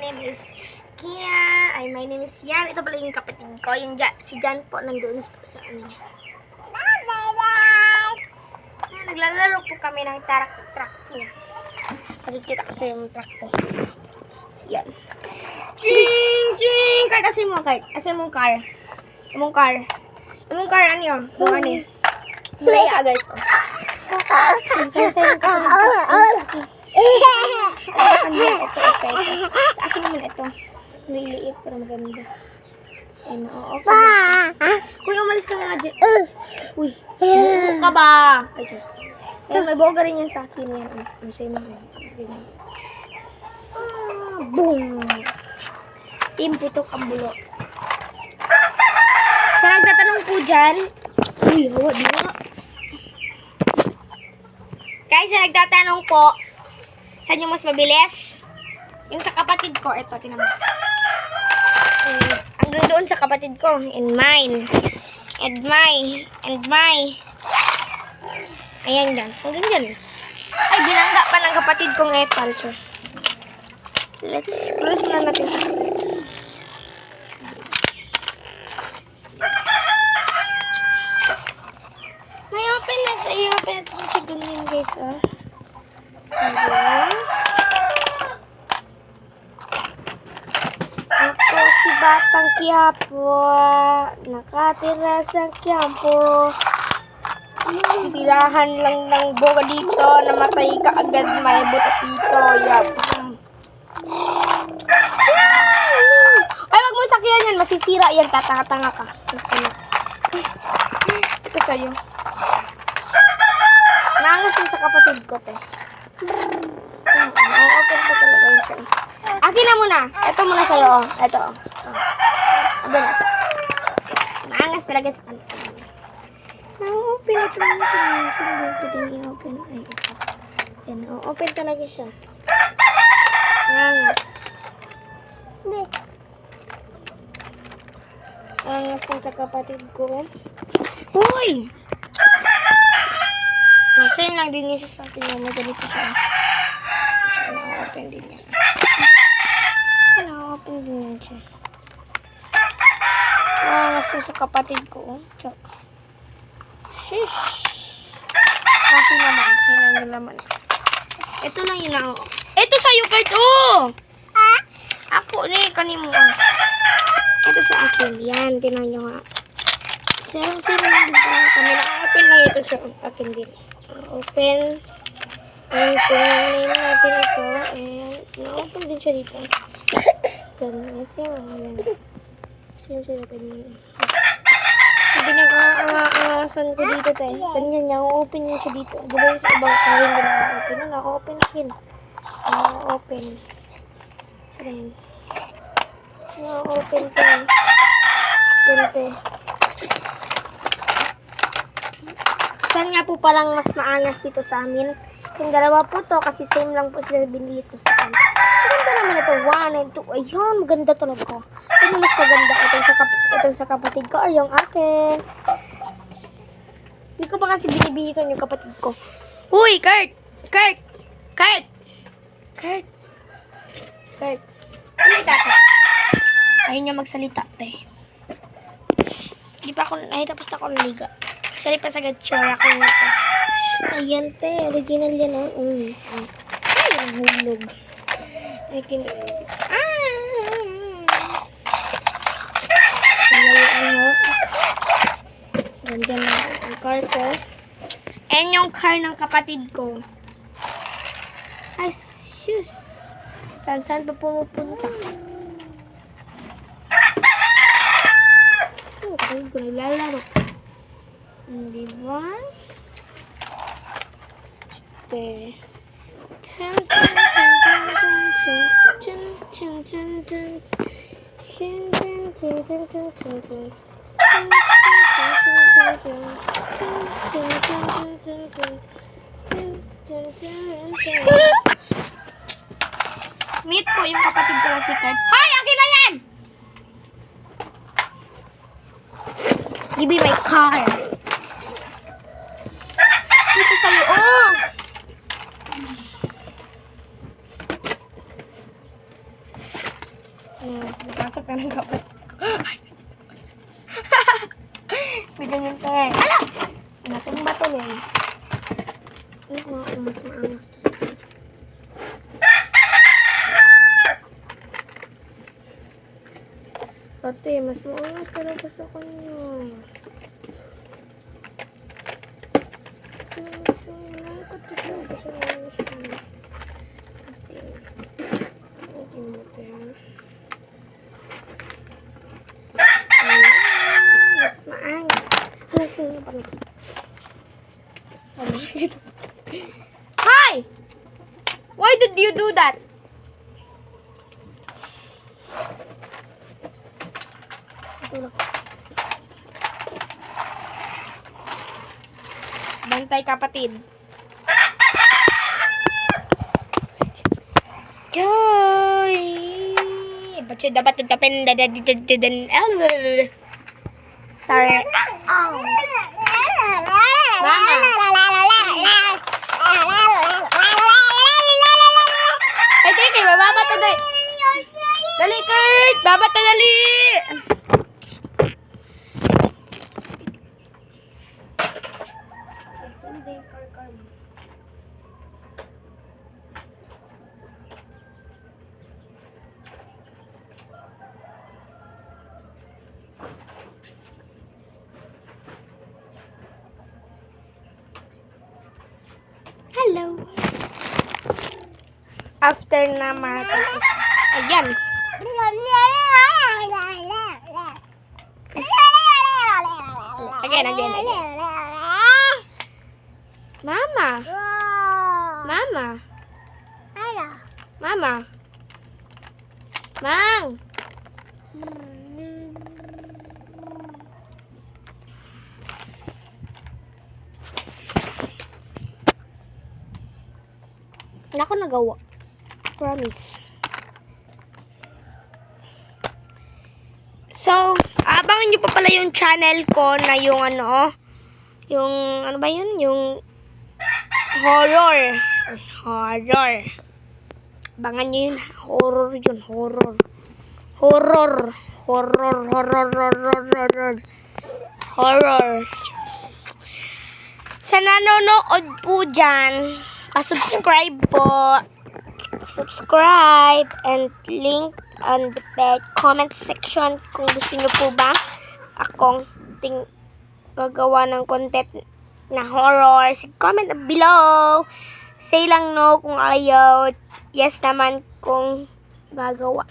name is Kia. My name is Yan. Ito pala yung kapatid ko. Si Jan po nandoon po sa ano niya. Naglalaro po kami ng truck niya. Pakikita ko sa yung truck ko. Yan. Ching! Ching! Kart, asin mo, Kart. Asin mo car. Imong car. Imong car, ano yun? Yung ano yun? Malaya, guys. Sayo-sayo ka. Ito. Sa akin naman ito. Liliit pero maganda. Ayun, okay. Kuya, umalis ka nga dyan. Uy, buko ka ba? Ay, may boga rin yan sa akin. Yan. Ano sa'yo mo? Boom! Simple to kabulo. Sa nagtatanong po dyan, uy, hawa, di ba? Guys, sa nagtatanong po, saan yung mas mabilis? Yung sa kapatid ko, eto, tinamo. Hanggang doon sa kapatid ko, and mine. And my. Ayan yan, hanggang dyan. Ay, binangga pa ng kapatid kong epal. So, let's close na natin. May open na siya ganyan, guys, oh. Ayan. Ako si Batang Quiapo, nakatira sa Quiapo. Tirahan lang ng boga dito, namatay ka agad, may butas dito. Yap. Ay, wag mo sakyan yan, masisira yan, tatanga-tanga ka. Ito sa'yo. Nangas yun sa kapatid ko, te. Open ko talaga yun siya. Akin na muna. Ito muna sa'yo, oh. Ito, oh. Aba na sa. Nangas talaga sa kanila. Na-open ito muna sa'yo. Saan ba ito din i-open? Ay, ito. Yan, open talaga siya. Nangas. Hindi. Nangas na sa kapatid ko. Uy! May same lang din niya sa akin yung ganito siya. Na-open din niya. Na-open din niya siya. Nangas sa kapatid ko. Shish! Akin naman. Tingnan nyo naman. Ito lang yun lang. Ito sa'yo, Kurt! Oh! Ako, kanin mo. Ito sa akin. Yan, tingnan nyo nga. Same lang din kami. Na-open lang ito sa akin din. Open. And tingnan natin ito. And na-open din siya dito. Ganyan. Same sila ganyan. Pinaka-awasan ko dito tayo. Ganyan niya. Open niya siya dito. Diba yung sa ibang kawin din na-open. Na-open skin. Na-open. So, ganyan. Na-open ko. Ganito. Saan nga po palang mas maangas dito sa amin? Yung dalawa po to, kasi same lang po sila binili ito sa amin. Maganda naman ito. 1 and 2. Ayun, maganda talaga. Ito mas maganda. Itong sa kapatid ko or yung akin. Hindi ko ba kasi binibihisan yung kapatid ko. Uy, Kurt! Salita ko. Ayun niya magsalita, te. Hindi pa ako, tapos na ako naliga. Sorry pa sa gatsura ko nito. Ayan, te. Original yan, oh. Ay, ang hulog. Ay, Ganyan na ang car ko. Ayan yung car ng kapatid ko. Ay, sus. Saan pa pumupunta? Okay, ko naglalaro. Diba? Meet po yung kapatid ko na si Kurt. Hoy! Akin na yan! Give me my car. Dito sa'yo. Oh! Napasok ka ng kapit ko. Hindi ganyan ka eh. Ala! Natumba tuloy. Mas maangas to sa akin. Ate, mas maangas ka na ba sa kanya? Mas maangas. Mas maangas. Hi! Why did you do that? Bantay kapatid. Joy! Ba't siya dapat tutapin sorry. Oh. Mama. Ay, dali, bababa to, dali. Dali, Kurt! Baba to, dali! Hello. After na matapos. Ayan. Again. Mama. Mang. Wala ko nagawa. Promise. So, abangan nyo pa pala yung channel ko na yung yung ano ba yun? Yung horror. Abangan nyo yun. Horror. Sa nanonood po dyan, subscribe po. Subscribe and link on the comment section kung gusto nyo po ba akong gagawa ng content na horror. Comment below. Say lang no kung ayaw. Yes naman kung gagawa.